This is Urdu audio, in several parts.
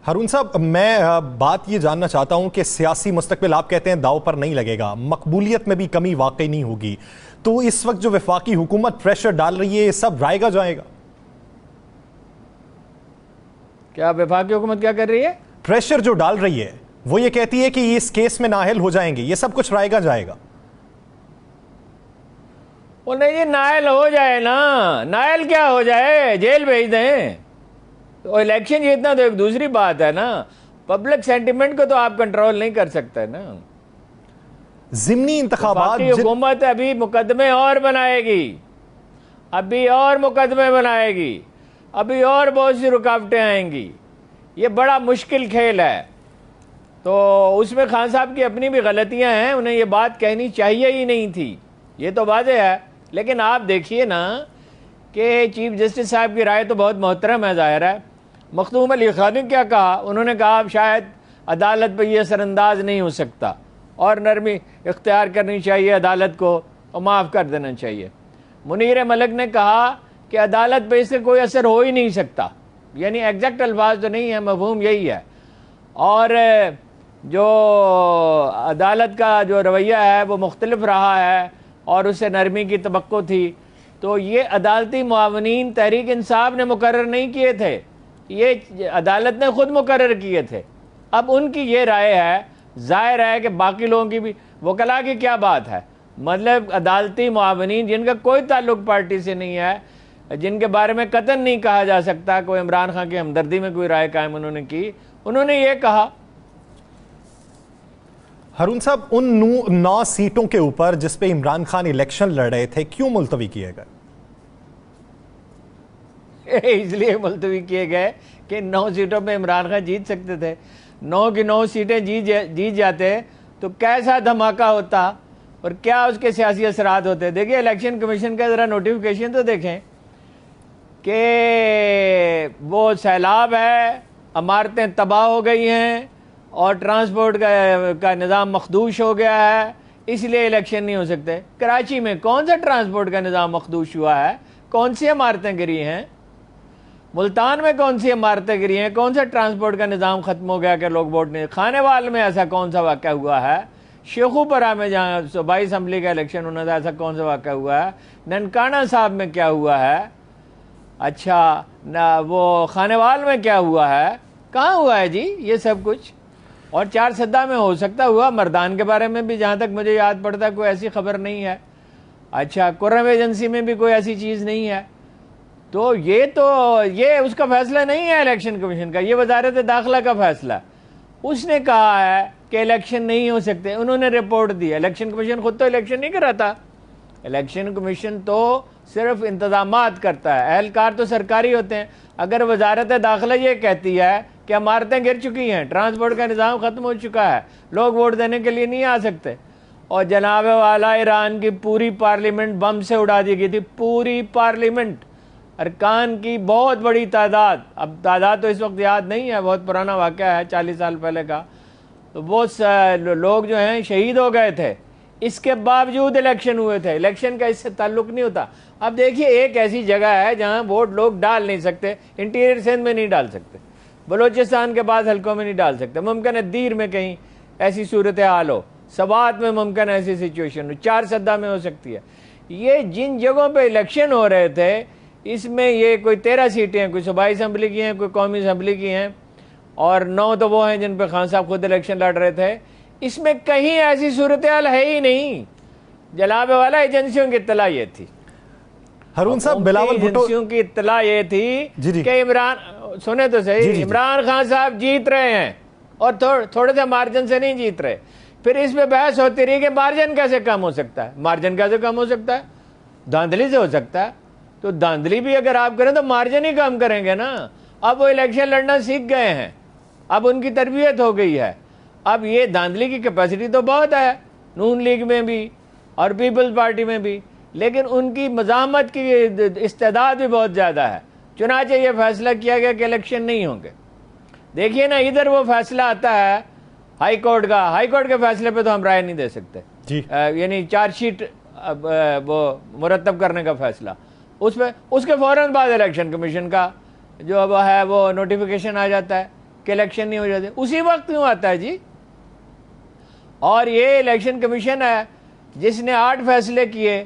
ہارون صاحب، میں بات یہ جاننا چاہتا ہوں کہ سیاسی مستقبل آپ کہتے ہیں داؤ پر نہیں لگے گا، مقبولیت میں بھی کمی واقعی نہیں ہوگی، تو اس وقت جو وفاقی حکومت پریشر ڈال رہی ہے یہ سب رائے گا جائے گا؟ کیا وفاقی حکومت کیا کر رہی ہے؟ پریشر جو ڈال رہی ہے وہ یہ کہتی ہے کہ یہ اس کیس میں نااہل ہو جائیں گے، یہ سب کچھ رائے گا جائے گا۔ وہ نہیں جی، نااہل ہو جائے نا، نااہل کیا ہو جائے، جیل بھیج دیں۔ تو الیکشن جیتنا تو ایک دوسری بات ہے نا، پبلک سینٹیمنٹ کو تو آپ کنٹرول نہیں کر سکتے نا۔ ضمنی انتخابات وفاقی حکومت ابھی مقدمے اور بنائے گی، ابھی اور مقدمے بنائے گی، ابھی اور بہت سی رکاوٹیں آئیں گی، یہ بڑا مشکل کھیل ہے۔ تو اس میں خان صاحب کی اپنی بھی غلطیاں ہیں، انہیں یہ بات کہنی چاہیے ہی نہیں تھی، یہ تو واضح ہے۔ لیکن آپ دیکھیے نا کہ چیف جسٹس صاحب کی رائے تو بہت محترم ہے، ظاہر ہے۔ مخدوم علی خان نے کیا کہا؟ انہوں نے کہا اب شاید عدالت پہ یہ اثر انداز نہیں ہو سکتا اور نرمی اختیار کرنی چاہیے عدالت کو اور معاف کر دینا چاہیے۔ منیر ملک نے کہا کہ عدالت پہ اس سے کوئی اثر ہو ہی نہیں سکتا، یعنی ایگزیکٹ الفاظ تو نہیں ہے، مفہوم یہی ہے۔ اور جو عدالت کا جو رویہ ہے وہ مختلف رہا ہے اور اس سے نرمی کی توقع تھی، تو یہ عدالتی معاونین تحریک انصاف نے مقرر نہیں کیے تھے، یہ عدالت نے خود مقرر کیے تھے۔ اب ان کی یہ رائے ہے، ظاہر ہے کہ باقی لوگوں کی بھی، وکلاء کی کیا بات ہے؟ مطلب عدالتی معاونین جن کا کوئی تعلق پارٹی سے نہیں ہے، جن کے بارے میں قطعاً نہیں کہا جا سکتا کوئی عمران خان کی ہمدردی میں کوئی رائے قائم انہوں نے کی، انہوں نے یہ کہا۔ ہارون صاحب، ان 9 سیٹوں کے اوپر جس پہ عمران خان الیکشن لڑ رہے تھے کیوں ملتوی کیے گئے؟ اس لیے ملتوی کیے گئے کہ 9 سیٹوں پہ عمران خان جیت سکتے تھے، 9 کی 9 سیٹیں جیت جاتے تو کیسا دھماکہ ہوتا اور کیا اس کے سیاسی اثرات ہوتے۔ دیکھیں الیکشن کمیشن کا ذرا نوٹیفیکیشن تو دیکھیں کہ وہ سیلاب ہے، عمارتیں تباہ ہو گئی ہیں اور ٹرانسپورٹ کا نظام مخدوش ہو گیا ہے، اس لیے الیکشن نہیں ہو سکتے۔ کراچی میں کون سا ٹرانسپورٹ کا نظام مخدوش ہوا ہے؟ کون سی عمارتیں گری ہیں؟ ملتان میں کون سی عمارتیں گری ہیں؟ کون سا ٹرانسپورٹ کا نظام ختم ہو گیا کہ لوگ ووٹ نہیں؟ خانے وال میں ایسا کون سا واقعہ ہوا ہے؟ شیخوپورہ میں جہاں صوبائی اسمبلی کا الیکشن ہونا تھا ایسا کون سا واقعہ ہوا ہے؟ ننکانہ صاحب میں کیا ہوا ہے؟ اچھا وہ خانے وال میں کیا ہوا ہے؟ کہاں ہوا ہے جی یہ سب کچھ؟ اور 4 سدہ میں ہو سکتا ہوا، مردان کے بارے میں بھی جہاں تک مجھے یاد پڑتا ہے کوئی ایسی خبر نہیں ہے۔ اچھا کرم ایجنسی میں بھی کوئی ایسی چیز نہیں ہے۔ تو یہ اس کا فیصلہ نہیں ہے الیکشن کمیشن کا، یہ وزارت داخلہ کا فیصلہ ہے۔ اس نے کہا ہے کہ الیکشن نہیں ہو سکتے، انہوں نے رپورٹ دی۔ الیکشن کمیشن خود تو الیکشن نہیں کراتا، الیکشن کمیشن تو صرف انتظامات کرتا ہے، اہلکار تو سرکاری ہوتے ہیں۔ اگر وزارت داخلہ یہ کہتی ہے کہ عمارتیں گر چکی ہیں، ٹرانسپورٹ کا نظام ختم ہو چکا ہے، لوگ ووٹ دینے کے لیے نہیں آ سکتے، اور جناب والا ایران کی پوری پارلیمنٹ بم سے اڑا دی گئی تھی، پوری پارلیمنٹ، ارکان کی بہت بڑی تعداد، اب تعداد تو اس وقت یاد نہیں ہے، بہت پرانا واقعہ ہے 40 سال پہلے کا، تو بہت لوگ جو ہیں شہید ہو گئے تھے، اس کے باوجود الیکشن ہوئے تھے۔ الیکشن کا اس سے تعلق نہیں ہوتا۔ اب دیکھیے ایک ایسی جگہ ہے جہاں ووٹ لوگ ڈال نہیں سکتے، انٹیریئر سندھ میں نہیں ڈال سکتے، بلوچستان کے بعد حلقوں میں نہیں ڈال سکتے، ممکن ہے دیر میں کہیں ایسی صورتحال ہو، سوات میں ممکن ہے ایسی سچویشن ہو، 4 سدہ میں ہو سکتی ہے۔ یہ جن جگہوں پہ الیکشن ہو رہے تھے اس میں یہ کوئی 13 سیٹیں ہیں، کوئی صوبائی اسمبلی کی ہیں، کوئی قومی اسمبلی کی ہیں، اور 9 تو وہ ہیں جن پہ خان صاحب خود الیکشن لڑ رہے تھے۔ اس میں کہیں ایسی صورتحال ہے ہی نہیں۔ جناب والا ایجنسیوں کی اطلاع یہ تھی، ہارون صاحب، بلاول بھٹو ایجنسیوں کی اطلاع یہ تھی کہ عمران، سنیں تو صحیح، عمران خان صاحب جیت رہے ہیں اور تھوڑے سے مارجن سے نہیں جیت رہے۔ پھر اس میں بحث ہوتی رہی کہ مارجن کیسے کم ہو سکتا ہے، مارجن کیسے کم ہو سکتا ہے، دھاندلی سے ہو سکتا ہے۔ تو دھاندلی بھی اگر آپ کریں تو مارجن ہی کم کریں گے نا۔ اب وہ الیکشن لڑنا سیکھ گئے ہیں، اب ان کی تربیت ہو گئی ہے، اب یہ دھاندلی کی کیپیسٹی تو بہت ہے نون لیگ میں بھی اور پیپلز پارٹی میں بھی، لیکن ان کی مزاحمت کی استعداد بھی بہت زیادہ ہے۔ چنانچہ یہ فیصلہ کیا گیا کہ الیکشن نہیں ہوں گے۔ دیکھیے نا، ادھر وہ فیصلہ آتا ہے ہائی کورٹ کا، ہائی کورٹ کے فیصلے پہ تو ہم رائے نہیں دے سکتے، یعنی چارج شیٹ وہ مرتب کرنے کا فیصلہ، اس کے فوراً بعد الیکشن کمیشن کا جو ہے وہ نوٹیفیکیشن آ جاتا ہے کہ الیکشن نہیں ہو جاتے. اسی وقت کیوں آتا ہے جی؟ اور یہ الیکشن کمیشن ہے جس نے 8 فیصلے کیے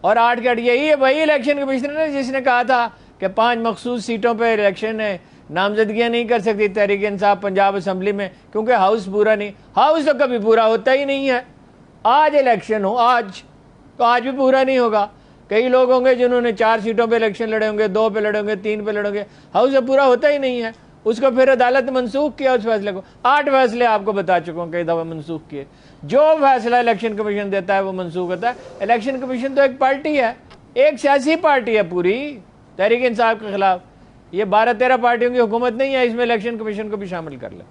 اور 8 کے 8 یہی ہے وہی الیکشن کمیشنر ہے جس نے کہا تھا کہ 5 مخصوص سیٹوں پہ الیکشن ہے, نامزدگیاں نہیں کر سکتی تحریک انصاف پنجاب اسمبلی میں کیونکہ ہاؤس پورا نہیں. ہاؤس تو کبھی پورا ہوتا ہی نہیں ہے. آج الیکشن ہو آج تو آج بھی پورا نہیں ہوگا. کئی لوگ ہوں گے جنہوں نے 4 سیٹوں پہ الیکشن لڑے ہوں گے, 2 پہ لڑے ہوں گے, 3 پہ لڑے ہوں گے, ہاؤس تو پورا ہوتا ہی نہیں ہے. اس کو پھر عدالت منسوخ کیا اس فیصلے کو. 8 فیصلے آپ کو بتا چکا ہوں کئی دفعہ منسوخ کیے. جو فیصلہ الیکشن کمیشن دیتا ہے وہ منسوخ ہوتا ہے. الیکشن کمیشن تو ایک پارٹی ہے, ایک سیاسی پارٹی ہے پوری تحریک انصاف کے خلاف. یہ 12-13 پارٹیوں کی حکومت نہیں ہے, اس میں الیکشن کمیشن کو بھی شامل کر لیں.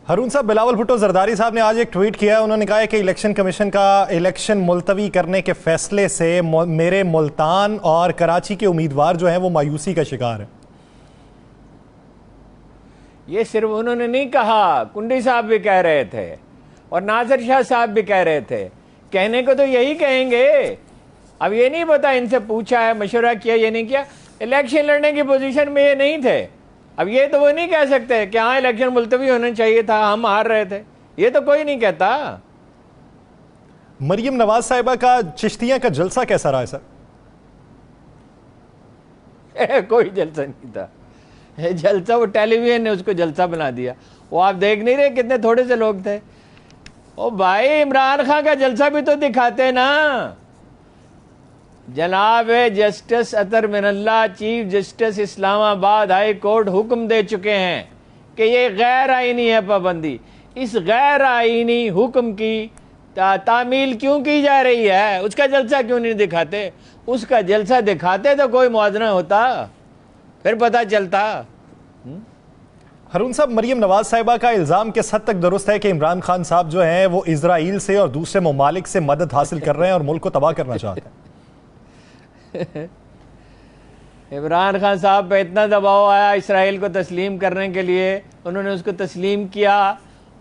ہارون صاحب, بلاول بھٹو زرداری صاحب نے آج ایک ٹویٹ کیا ہے. انہوں نے کہا ہے کہ الیکشن کمیشن کا الیکشن ملتوی کرنے کے فیصلے سے میرے ملتان اور کراچی کے امیدوار جو ہیں وہ مایوسی کا شکار ہیں. یہ صرف انہوں نے نہیں کہا, کنڈی صاحب بھی کہہ رہے تھے اور ناصر شاہ صاحب بھی کہہ رہے تھے. کہنے کو تو یہی کہیں گے. اب یہ نہیں پتا ان سے پوچھا ہے, مشورہ کیا, یہ نہیں کیا. الیکشن لڑنے کی پوزیشن میں یہ نہیں تھے. اب یہ تو وہ نہیں کہہ سکتے کہ ہاں الیکشن ملتوی ہونا چاہیے تھا, ہم ہار رہے تھے. یہ تو کوئی نہیں کہتا. مریم نواز صاحبہ کا چشتیاں کا جلسہ کیسا رہا ہے سر؟ کوئی جلسہ نہیں تھا. جلسہ وہ ٹیلی ویژن نے اس کو جلسہ بنا دیا. وہ آپ دیکھ نہیں رہے کتنے تھوڑے سے لوگ تھے. او بھائی, عمران خان کا جلسہ بھی تو دکھاتے نا. جناب جسٹس اطہر من اللہ, چیف جسٹس اسلام آباد ہائی کورٹ حکم دے چکے ہیں کہ یہ غیر آئینی ہے پابندی. اس غیر آئینی حکم کی تعمیل کیوں کی جا رہی ہے؟ اس کا جلسہ کیوں نہیں دکھاتے؟ اس کا جلسہ دکھاتے تو کوئی موازنہ ہوتا, پھر پتہ چلتا. ہارون صاحب, مریم نواز صاحبہ کا الزام کس حد تک درست ہے کہ عمران خان صاحب جو ہیں وہ اسرائیل سے اور دوسرے ممالک سے مدد حاصل کر رہے ہیں اور ملک کو تباہ کرنا چاہتے ہیں؟ عمران خان صاحب پہ اتنا دباؤ آیا اسرائیل کو تسلیم کرنے کے لیے, انہوں نے اس کو تسلیم کیا.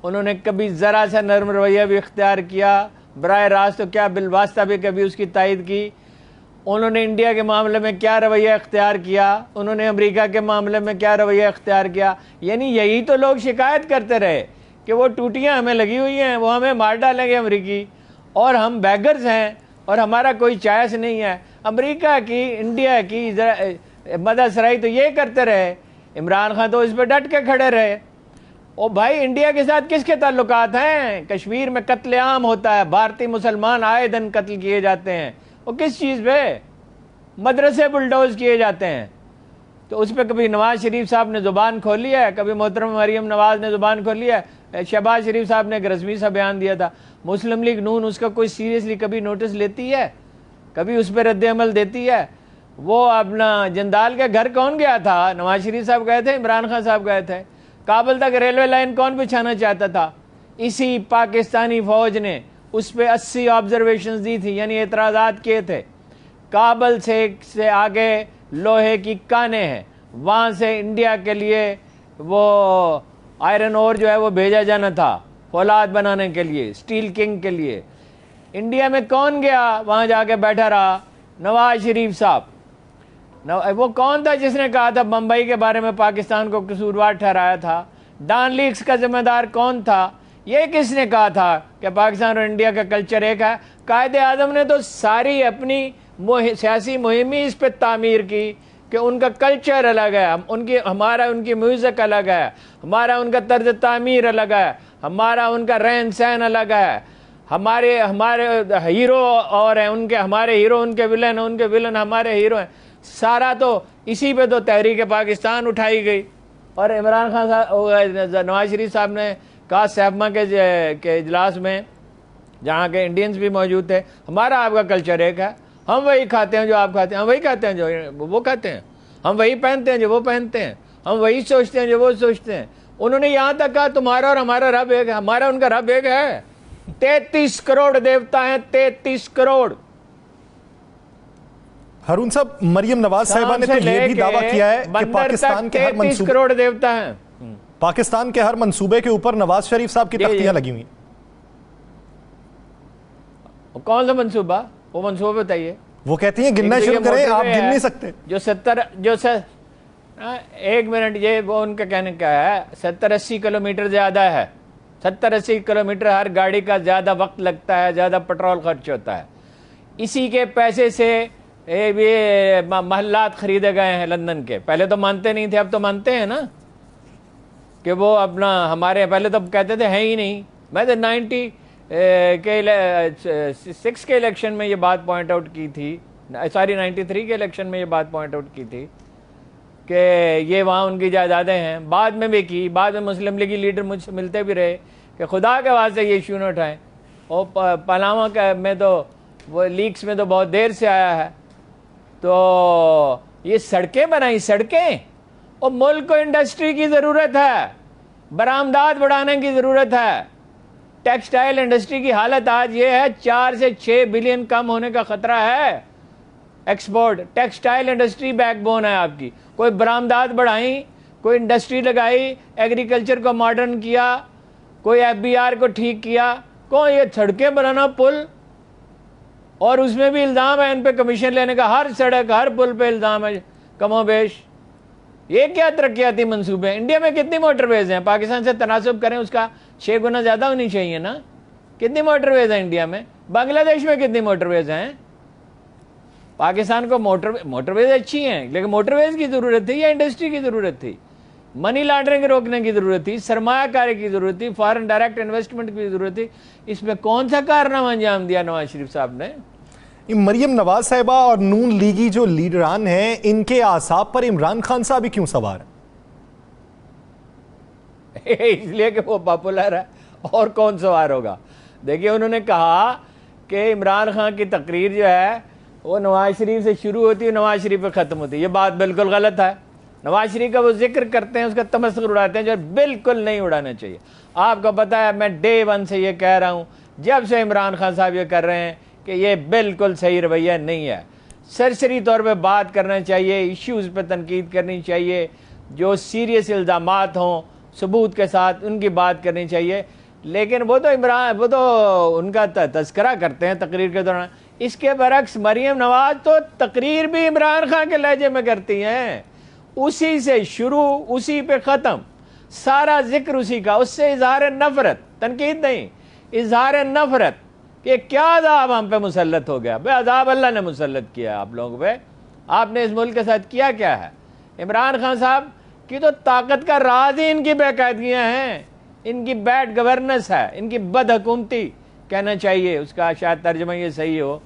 انہوں نے کبھی ذرا سا نرم رویہ بھی اختیار کیا, براہ راست تو کیا بالواسطہ بھی کبھی اس کی تائید کی. انہوں نے انڈیا کے معاملے میں کیا رویہ اختیار کیا, انہوں نے امریکہ کے معاملے میں کیا رویہ اختیار کیا. یعنی یہی تو لوگ شکایت کرتے رہے کہ وہ ٹوٹیاں ہمیں لگی ہوئی ہیں, وہ ہمیں مار ڈالیں گے امریکی, اور ہم بیگرز ہیں اور ہمارا کوئی چوائس نہیں ہے. امریکہ کی, انڈیا کی مدد سرائی تو یہ کرتے رہے. عمران خان تو اس پہ ڈٹ کے کھڑے رہے. او بھائی, انڈیا کے ساتھ کس کے تعلقات ہیں؟ کشمیر میں قتل عام ہوتا ہے, بھارتی مسلمان آئے دن قتل کیے جاتے ہیں. وہ کس چیز پہ؟ مدرسے بلڈوز کیے جاتے ہیں. تو اس پہ کبھی نواز شریف صاحب نے زبان کھولی ہے, کبھی محترم مریم نواز نے زبان کھولی ہے. شہباز شریف صاحب نے ایک رسمی سا بیان دیا تھا. مسلم لیگ نون اس کا کوئی سیریسلی کبھی نوٹس لیتی ہے؟ کبھی اس پہ رد عمل دیتی ہے؟ وہ اپنا جندال کے گھر کون گیا تھا؟ نواز شریف صاحب گئے تھے, عمران خان صاحب گئے تھے. کابل تک ریلوے لائن کون بچھانا چاہتا تھا؟ اسی پاکستانی فوج نے اس پہ 80 آبزرویشنز دی تھی, یعنی اعتراضات کیے تھے. کابل سے آگے لوہے کی کانیں ہیں, وہاں سے انڈیا کے لیے وہ آئرن اور جو ہے وہ بھیجا جانا تھا فولاد بنانے کے لیے, اسٹیل کنگ کے لیے. انڈیا میں کون گیا وہاں جا کے بیٹھا رہا؟ نواز شریف صاحب. وہ کون تھا جس نے کہا تھا بمبئی کے بارے میں پاکستان کو قصوروار ٹھہرایا تھا؟ ڈان لیکس کا ذمہ دار کون تھا؟ یہ کس نے کہا تھا کہ پاکستان اور انڈیا کا کلچر ایک ہے؟ قائد اعظم نے تو ساری اپنی سیاسی مہم اس پہ تعمیر کی کہ ان کا کلچر الگ ہے, ان کی میوزک الگ ہے, ہمارا ان کا طرز تعمیر الگ ہے, ہمارا ان کا رہن سہن الگ ہے, ہمارے ہیرو اور ہیں ان کے, ہمارے ہیرو ان کے ولن, ان کے ولن ہمارے ہیرو ہیں. سارا تو اسی پہ تو تحریک پاکستان اٹھائی گئی. اور عمران خان صاحب, نواز شریف صاحب نے کہا سیفما کے اجلاس میں, جہاں کے انڈینز بھی موجود تھے, ہمارا آپ کا کلچر ایک ہے, ہم وہی کھاتے ہیں جو آپ کھاتے ہیں, ہم وہی کھاتے ہیں جو وہ کھاتے ہیں, ہم وہی پہنتے ہیں جو وہ پہنتے ہیں, ہم وہی سوچتے ہیں جو وہ سوچتے ہیں. انہوں نے یہاں تک کہا تمہارا اور ہمارا رب ایک ہے, ہمارا ان کا رب ایک ہے. 33 کروڑ دیوتا ہیں, 33 کروڑ. ہارون صاحب, مریم نواز صاحبہ نے تو یہ بھی دعویٰ کیا ہے کہ پاکستان کے ہر 33 کروڑ دیوتا ہیں. پاکستان کے ہر منصوبے کے اوپر نواز شریف صاحب کی تختیاں لگی ہوئی. کون سا منصوبہ؟ وہ منصوبہ بتائیے. وہ کہتی ہیں گننا شروع کریں, آپ گن نہیں سکتے. ایک منٹ، یہ وہ ان کا کہنے کا ہے 70-80 کلومیٹر زیادہ ہے، 70-80 کلومیٹر ہر گاڑی کا زیادہ وقت لگتا ہے، زیادہ پٹرول خرچ ہوتا ہے، اسی کے پیسے سے یہ محلات خریدے گئے ہیں لندن کے. پہلے تو مانتے نہیں تھے، اب تو مانتے ہیں نا کہ وہ اپنا ہمارے، پہلے تو کہتے تھے ہیں ہی نہیں. میں تو 96 کے الیکشن میں یہ بات پوائنٹ آؤٹ کی تھی، 93 کے الیکشن میں یہ بات پوائنٹ آؤٹ کی تھی کہ یہ وہاں ان کی جائیدادیں ہیں. بعد میں بھی کی، بعد میں مسلم لیگی لیڈر مجھ سے ملتے بھی رہے کہ خدا کے واسطے یہ ایشو نہ اٹھائیں. اور پاناما میں تو وہ لیکس میں تو بہت دیر سے آیا ہے. تو یہ سڑکیں بنائی، سڑکیں، اور ملک کو انڈسٹری کی ضرورت ہے، برآمدات بڑھانے کی ضرورت ہے. ٹیکسٹائل انڈسٹری کی حالت آج یہ ہے 4 سے 6 بلین کم ہونے کا خطرہ ہے export. Textile industry back bone ہے آپ کی. کوئی برآمدات بڑھائیں، کوئی انڈسٹری لگائی، ایگریکلچر کو ماڈرن کیا، کوئی FBR کو ٹھیک کیا. کون یہ سڑکیں بنانا، پل، اور اس میں بھی الزام ہے ان پہ کمیشن لینے کا. ہر سڑک، ہر پل پہ الزام ہے کم و بیش. یہ کیا ترقیاتی منصوبے ہیں؟ انڈیا میں کتنی موٹر ویز ہیں؟ پاکستان سے تناسب کریں، اس کا 6 گنا زیادہ ہونی چاہیے نا. کتنی موٹر ویز ہیں انڈیا میں؟ بنگلہ دیش میں کتنی موٹر ویز ہیں؟ پاکستان کو موٹر ویز اچھی ہیں، لیکن موٹر ویز کی ضرورت تھی یا انڈسٹری کی ضرورت تھی؟ منی لانڈرنگ روکنے کی ضرورت تھی، سرمایہ کاری کی ضرورت تھی، فارن ڈائریکٹ انویسٹمنٹ کی ضرورت تھی. اس میں کون سا کارنامہ انجام دیا نواز شریف صاحب نے؟ مریم نواز صاحبہ اور نون لیگی جو لیڈران ہیں، ان کے اعصاب پر عمران خان صاحب ہی کیوں سوار ہیں؟ اس لیے کہ وہ پاپولر ہے، اور کون سوار ہوگا؟ دیکھیے، انہوں نے کہا کہ عمران خان کی تقریر جو ہے وہ نواز شریف سے شروع ہوتی ہے، نواز شریف پہ ختم ہوتی ہے. یہ بات بالکل غلط ہے. نواز شریف کا وہ ذکر کرتے ہیں، اس کا تمسخر اڑاتے ہیں، جو بالکل نہیں اڑانا چاہیے. آپ کو پتہ ہے، میں ڈے 1 سے یہ کہہ رہا ہوں، جب سے عمران خان صاحب یہ کر رہے ہیں، کہ یہ بالکل صحیح رویہ نہیں ہے. سرسری طور پہ بات کرنا چاہیے، ایشوز پہ تنقید کرنی چاہیے، جو سیریس الزامات ہوں ثبوت کے ساتھ ان کی بات کرنی چاہیے. لیکن وہ تو ان کا تذکرہ کرتے ہیں تقریر کے دوران. اس کے برعکس مریم نواز تو تقریر بھی عمران خان کے لہجے میں کرتی ہیں، اسی سے شروع، اسی پہ ختم، سارا ذکر اسی کا. اس سے اظہار نفرت، تنقید نہیں، اظہار نفرت کہ کیا عذاب ہم پہ مسلط ہو گیا. بے عذاب اللہ نے مسلط کیا آپ لوگوں پہ. آپ نے اس ملک کے ساتھ کیا ہے؟ عمران خان صاحب کی تو طاقت کا راز ہی ان کی بے قاعدگیاں ہیں، ان کی بیڈ گورننس ہے، ان کی بد حکومتی کہنا چاہیے، اس کا شاید ترجمہ یہ صحیح ہو.